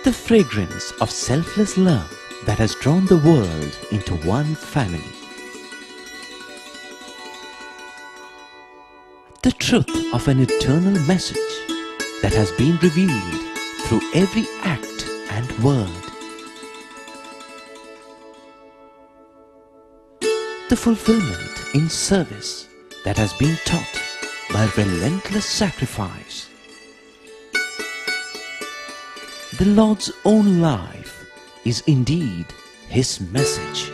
The fragrance of selfless love that has drawn the world into one family. The truth of an eternal message that has been revealed through every act and word. The fulfillment in service that has been taught by relentless sacrifice. The Lord's own life is indeed His message.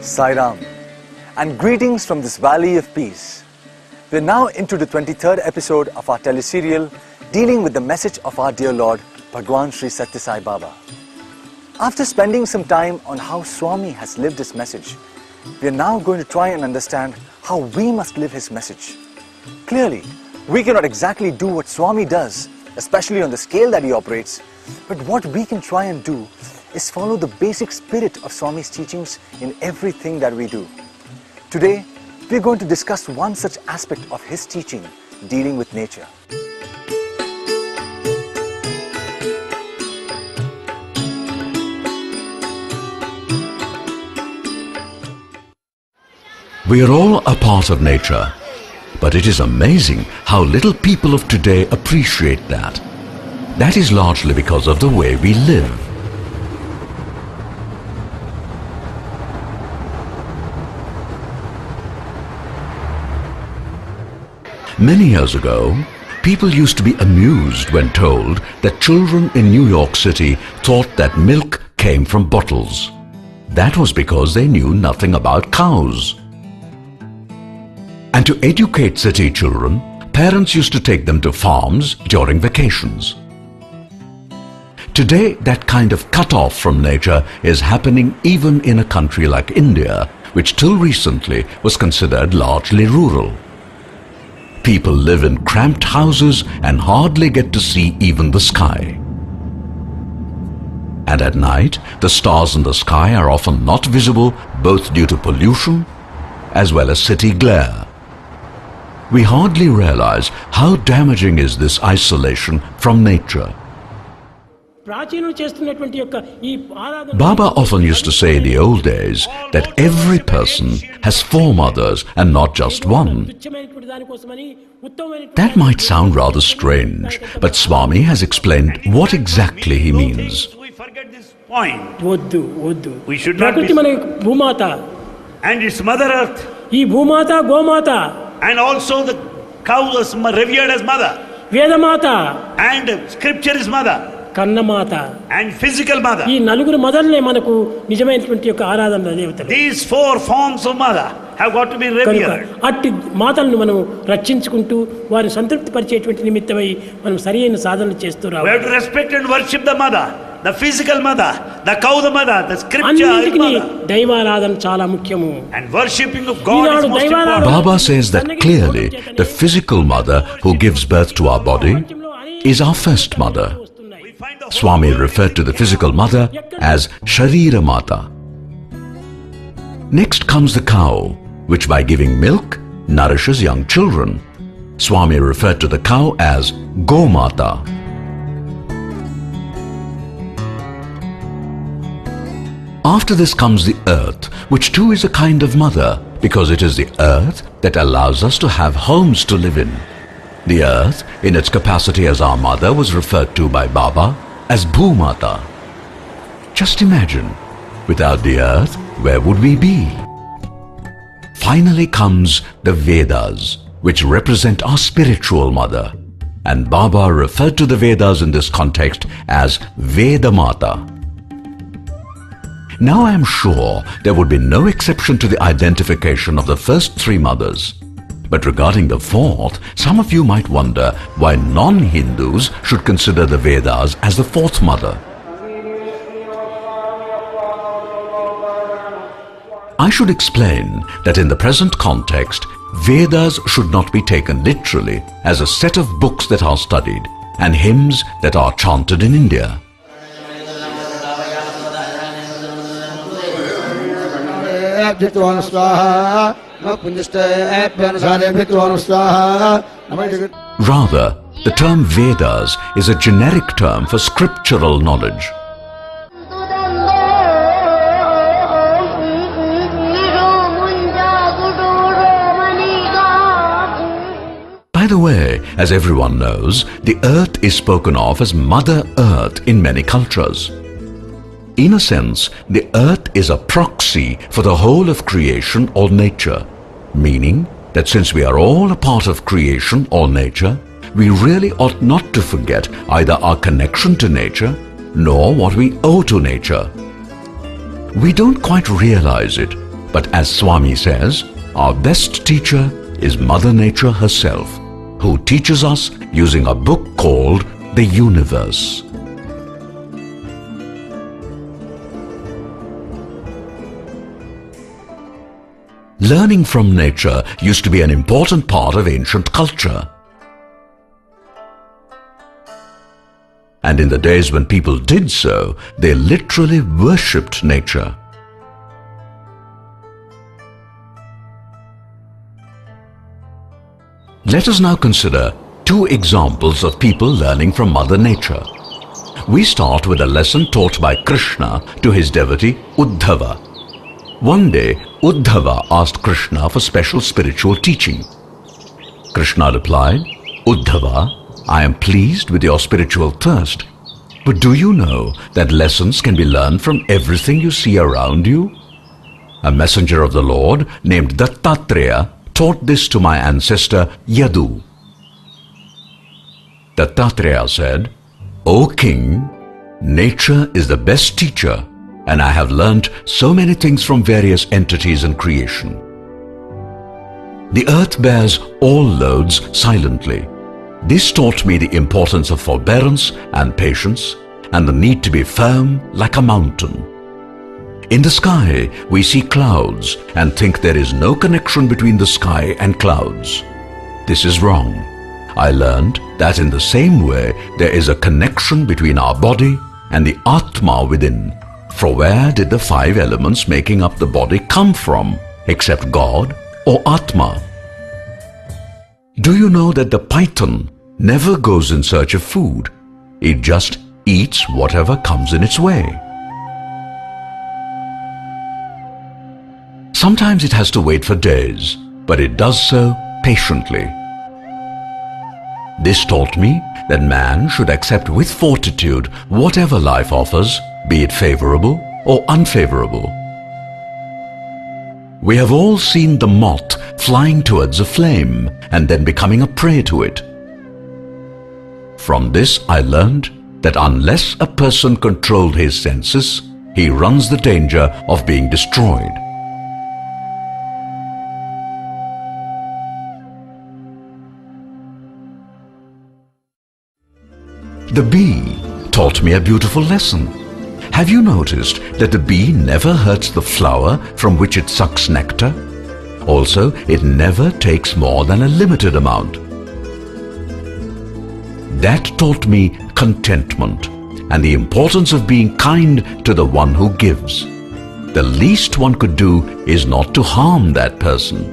Sai Ram, and greetings from this valley of peace. We are now into the 23rd episode of our teleserial dealing with the message of our dear Lord, Bhagwan Sri Sathya Sai Baba. After spending some time on how Swami has lived his message, we are now going to try and understand how we must live his message. Clearly, we cannot exactly do what Swami does, especially on the scale that he operates, but what we can try and do is follow the basic spirit of Swami's teachings in everything that we do. Today, we are going to discuss one such aspect of his teaching, dealing with nature. We are all a part of nature, but it is amazing how little people of today appreciate that. That is largely because of the way we live. Many years ago, people used to be amused when told that children in New York City thought that milk came from bottles. That was because they knew nothing about cows. And to educate city children, parents used to take them to farms during vacations. Today, that kind of cut-off from nature is happening even in a country like India, which till recently was considered largely rural. People live in cramped houses and hardly get to see even the sky. And at night, the stars in the sky are often not visible, both due to pollution as well as city glare. We hardly realize how damaging is this isolation from nature. Baba often used to say in the old days that every person has 4 mothers and not just one. That might sound rather strange, but Swami has explained what exactly he means. We forget this point. We should not be... And its Mother Earth. And also the cow is revered as mother. And scripture is mother. And physical mother. These 4 forms of mother have got to be revered. We have to respect and worship the mother, the physical mother, the cow the mother, the scripture is mother. And worshipping of God is most important. Baba says that clearly the physical mother who gives birth to our body is our first mother. Swami referred to the physical mother as Sharira Mata. Next comes the cow, which by giving milk nourishes young children. Swami referred to the cow as Gomata. After this comes the earth, which too is a kind of mother, because it is the earth that allows us to have homes to live in. The earth, in its capacity as our mother, was referred to by Baba as Bhumata. Just imagine, without the earth, where would we be? Finally comes the Vedas, which represent our spiritual mother. And Baba referred to the Vedas in this context as Vedamata. Now I am sure there would be no exception to the identification of the first 3 mothers. But regarding the 4th, some of you might wonder why non-Hindus should consider the Vedas as the 4th mother. I should explain that in the present context, Vedas should not be taken literally as a set of books that are studied and hymns that are chanted in India. Rather, the term Vedas is a generic term for scriptural knowledge. By the way, as everyone knows, the earth is spoken of as Mother Earth in many cultures. In a sense, the earth is a proxy for the whole of creation or nature, meaning that since we are all a part of creation or nature, we really ought not to forget either our connection to nature nor what we owe to nature. We don't quite realize it, but as Swami says, our best teacher is Mother Nature herself, who teaches us using a book called The Universe. Learning from nature used to be an important part of ancient culture. And in the days when people did so, they literally worshipped nature. Let us now consider two examples of people learning from Mother Nature. We start with a lesson taught by Krishna to his devotee Uddhava. One day, Uddhava asked Krishna for special spiritual teaching. Krishna replied, "Uddhava, I am pleased with your spiritual thirst. But do you know that lessons can be learned from everything you see around you? A messenger of the Lord named Dattatreya taught this to my ancestor Yadu." Dattatreya said, "O king, nature is the best teacher, and I have learnt so many things from various entities in creation. The earth bears all loads silently. This taught me the importance of forbearance and patience, and the need to be firm like a mountain. In the sky, we see clouds and think there is no connection between the sky and clouds. This is wrong. I learned that in the same way, there is a connection between our body and the Atma within. For where did the five elements making up the body come from, except God or Atma? Do you know that the python never goes in search of food? It just eats whatever comes in its way. Sometimes it has to wait for days, but it does so patiently. This taught me that man should accept with fortitude whatever life offers, be it favorable or unfavorable. We have all seen the moth flying towards a flame and then becoming a prey to it. From this I learned that unless a person controlled his senses, he runs the danger of being destroyed. The bee taught me a beautiful lesson. Have you noticed that the bee never hurts the flower from which it sucks nectar? Also, it never takes more than a limited amount. That taught me contentment and the importance of being kind to the one who gives. The least one could do is not to harm that person.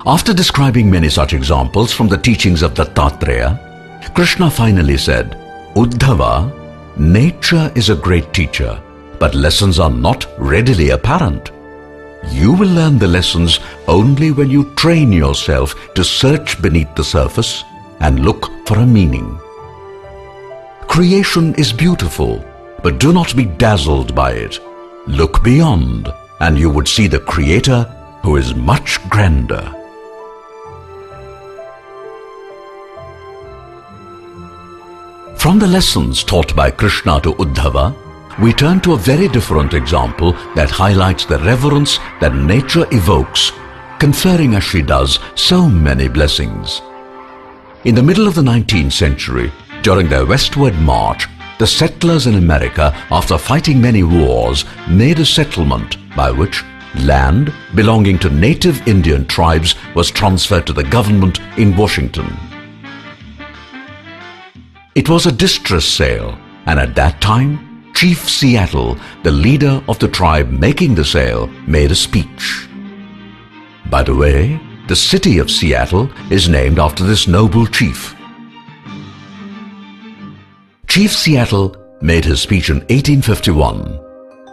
After describing many such examples from the teachings of Dattatreya, Krishna finally said, "Uddhava, nature is a great teacher, but lessons are not readily apparent. You will learn the lessons only when you train yourself to search beneath the surface and look for a meaning. Creation is beautiful, but do not be dazzled by it. Look beyond, and you would see the Creator who is much grander." From the lessons taught by Krishna to Uddhava, we turn to a very different example that highlights the reverence that nature evokes, conferring as she does so many blessings. In the middle of the 19th century, during their westward march, the settlers in America, after fighting many wars, made a settlement by which land belonging to native Indian tribes was transferred to the government in Washington. It was a distress sale, and at that time, Chief Seattle, the leader of the tribe making the sale, made a speech. By the way, the city of Seattle is named after this noble chief. Chief Seattle made his speech in 1851.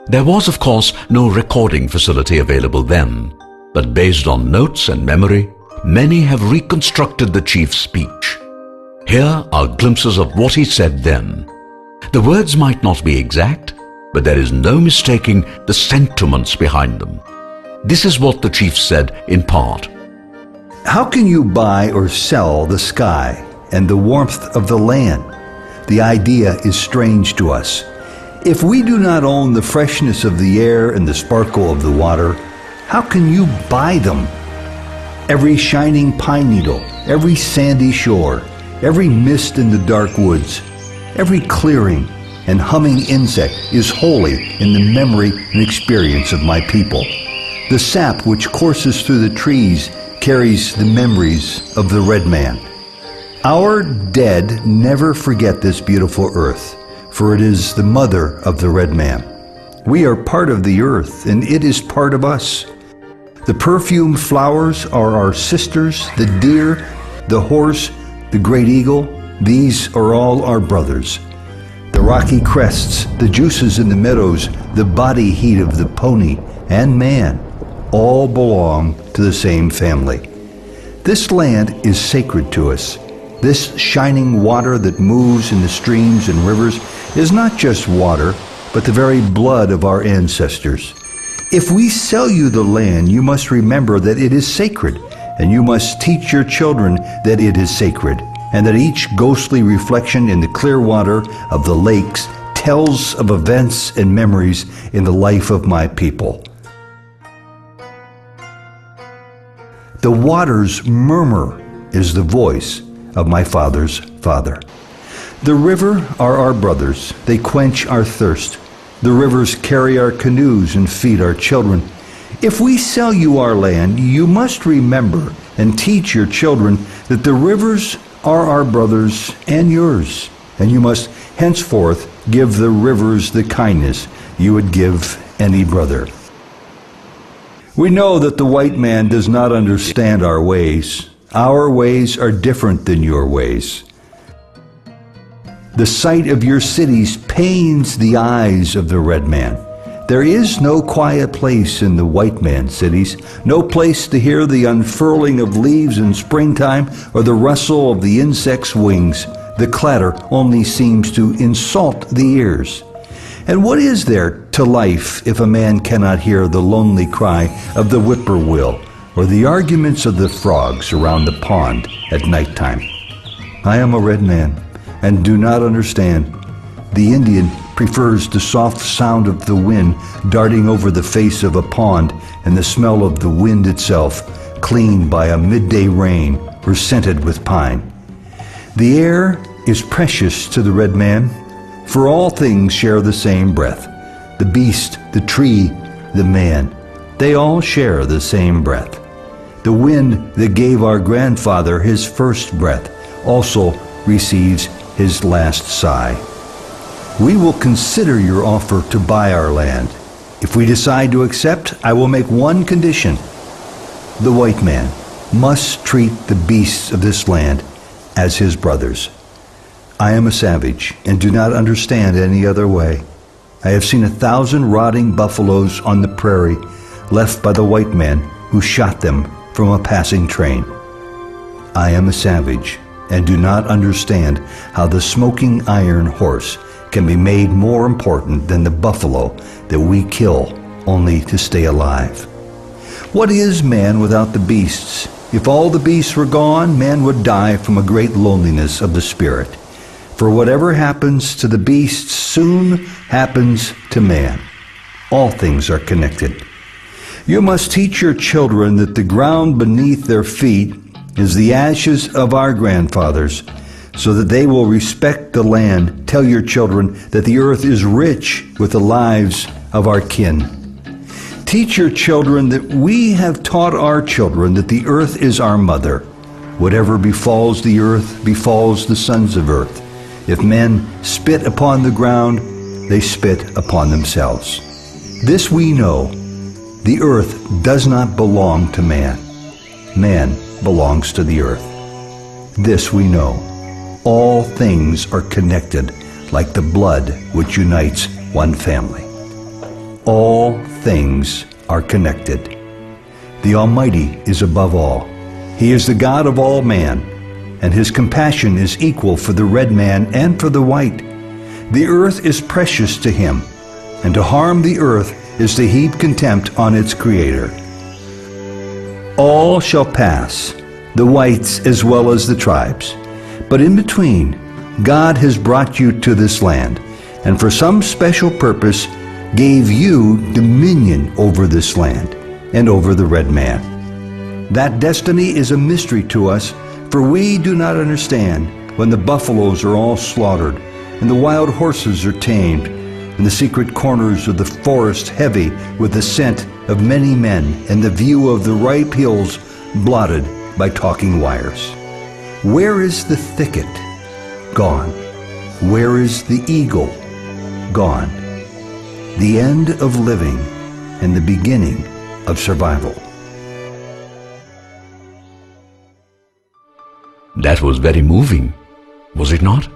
There was, of course, no recording facility available then, but based on notes and memory, many have reconstructed the chief's speech. Here are glimpses of what he said then. The words might not be exact, but there is no mistaking the sentiments behind them. This is what the chief said in part. How can you buy or sell the sky and the warmth of the land? The idea is strange to us. If we do not own the freshness of the air and the sparkle of the water, how can you buy them? Every shining pine needle, every sandy shore, every mist in the dark woods, every clearing and humming insect is holy in the memory and experience of my people. The sap which courses through the trees carries the memories of the red man. Our dead never forget this beautiful earth, for it is the mother of the red man. We are part of the earth, and it is part of us. The perfumed flowers are our sisters, the deer, the horse, the great eagle, these are all our brothers. The rocky crests, the juices in the meadows, the body heat of the pony and man, all belong to the same family. This land is sacred to us. This shining water that moves in the streams and rivers is not just water, but the very blood of our ancestors. If we sell you the land, you must remember that it is sacred, and you must teach your children that it is sacred, and that each ghostly reflection in the clear water of the lakes tells of events and memories in the life of my people. The waters murmur is the voice of my father's father. The river are our brothers, they quench our thirst. The rivers carry our canoes and feed our children. If we sell you our land, you must remember and teach your children that the rivers are our brothers and yours, and you must henceforth give the rivers the kindness you would give any brother. We know that the white man does not understand our ways. Our ways are different than your ways. The sight of your cities pains the eyes of the red man. There is no quiet place in the white man's cities, no place to hear the unfurling of leaves in springtime or the rustle of the insect's wings. The clatter only seems to insult the ears. And what is there to life if a man cannot hear the lonely cry of the whippoorwill or the arguments of the frogs around the pond at nighttime? I am a red man and do not understand. The Indian prefers the soft sound of the wind darting over the face of a pond and the smell of the wind itself, cleaned by a midday rain or scented with pine. The air is precious to the red man, for all things share the same breath. The beast, the tree, the man, they all share the same breath. The wind that gave our grandfather his first breath also receives his last sigh. We will consider your offer to buy our land. If we decide to accept, I will make one condition. The white man must treat the beasts of this land as his brothers. I am a savage and do not understand any other way. I have seen 1,000 rotting buffaloes on the prairie left by the white man who shot them from a passing train. I am a savage and do not understand how the smoking iron horse can be made more important than the buffalo that we kill only to stay alive. What is man without the beasts? If all the beasts were gone, man would die from a great loneliness of the spirit. For whatever happens to the beasts soon happens to man. All things are connected. You must teach your children that the ground beneath their feet is the ashes of our grandfathers, so that they will respect the land. Tell your children that the earth is rich with the lives of our kin. Teach your children that we have taught our children that the earth is our mother. Whatever befalls the earth befalls the sons of earth. If men spit upon the ground, they spit upon themselves. This we know, the earth does not belong to man. Man belongs to the earth. This we know, all things are connected like the blood which unites one family. All things are connected. The Almighty is above all. He is the God of all man, and His compassion is equal for the red man and for the white. The earth is precious to Him, and to harm the earth is to heap contempt on its Creator. All shall pass, the whites as well as the tribes. But in between, God has brought you to this land, and for some special purpose gave you dominion over this land and over the red man. That destiny is a mystery to us, for we do not understand when the buffaloes are all slaughtered, and the wild horses are tamed, and the secret corners of the forest heavy with the scent of many men, and the view of the ripe hills blotted by talking wires. Where is the thicket? Gone. Where is the eagle? Gone. The end of living and the beginning of survival. That was very moving, was it not?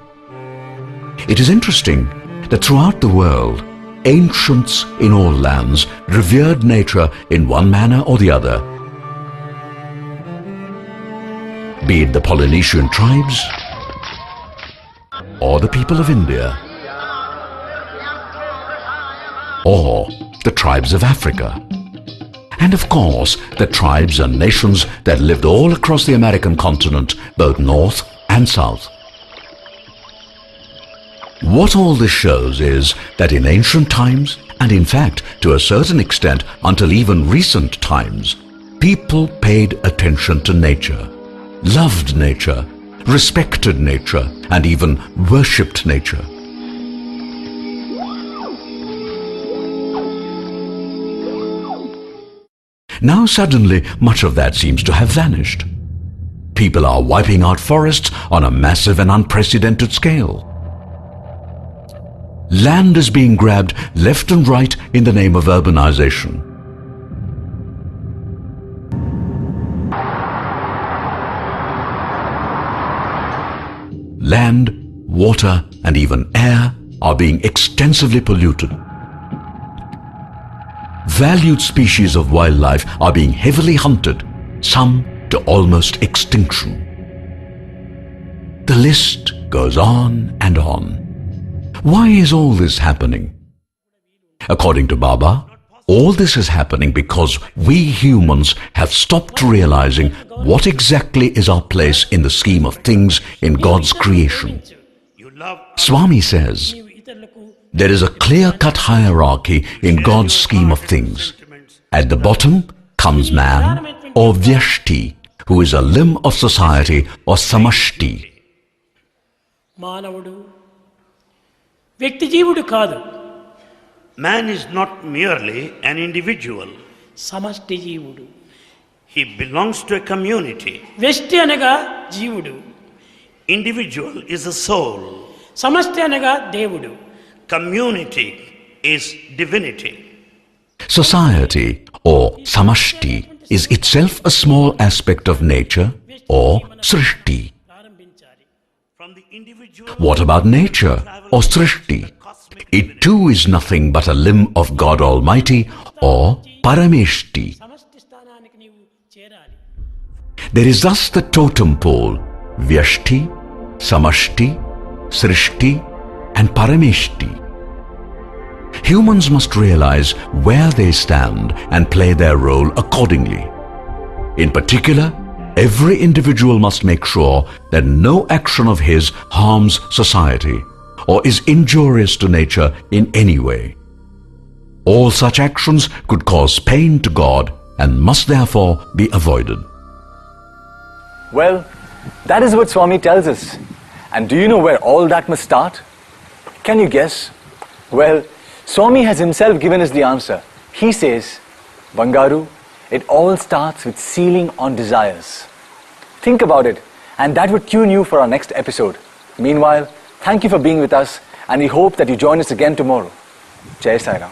It is interesting that throughout the world, ancients in all lands revered nature in one manner or the other. Be it the Polynesian tribes or the people of India or the tribes of Africa, and of course the tribes and nations that lived all across the American continent, both north and south. What all this shows is that in ancient times, and in fact to a certain extent until even recent times, people paid attention to nature, loved nature, respected nature, and even worshipped nature. Now suddenly much of that seems to have vanished. People are wiping out forests on a massive and unprecedented scale. Land is being grabbed left and right in the name of urbanization. Land, water, and even air are being extensively polluted. Valued species of wildlife are being heavily hunted, some to almost extinction. The list goes on and on. Why is all this happening? According to Baba, all this is happening because we humans have stopped realizing what exactly is our place in the scheme of things in God's creation. Swami says, there is a clear-cut hierarchy in God's scheme of things. At the bottom comes man, or Vyashti, who is a limb of society, or Samashti. Man is not merely an individual. He belongs to a community. Individual is a soul. Community is divinity. Society, or Samashti, is itself a small aspect of nature, or Srishti. What about nature, or Srishti? It too is nothing but a limb of God Almighty, or Parameshti. There is thus the totem pole, Vyashti, Samashti, Srishti, and Parameshti. Humans must realize where they stand and play their role accordingly. In particular, every individual must make sure that no action of his harms society or is injurious to nature in any way. All such actions could cause pain to God and must therefore be avoided. Well, that is what Swami tells us. And do you know where all that must start? Can you guess? Well, Swami has himself given us the answer. He says, Bangaru, it all starts with sealing on desires. Think about it, and that would tune you for our next episode. Meanwhile, thank you for being with us, and we hope that you join us again tomorrow. Jai Sai Ram.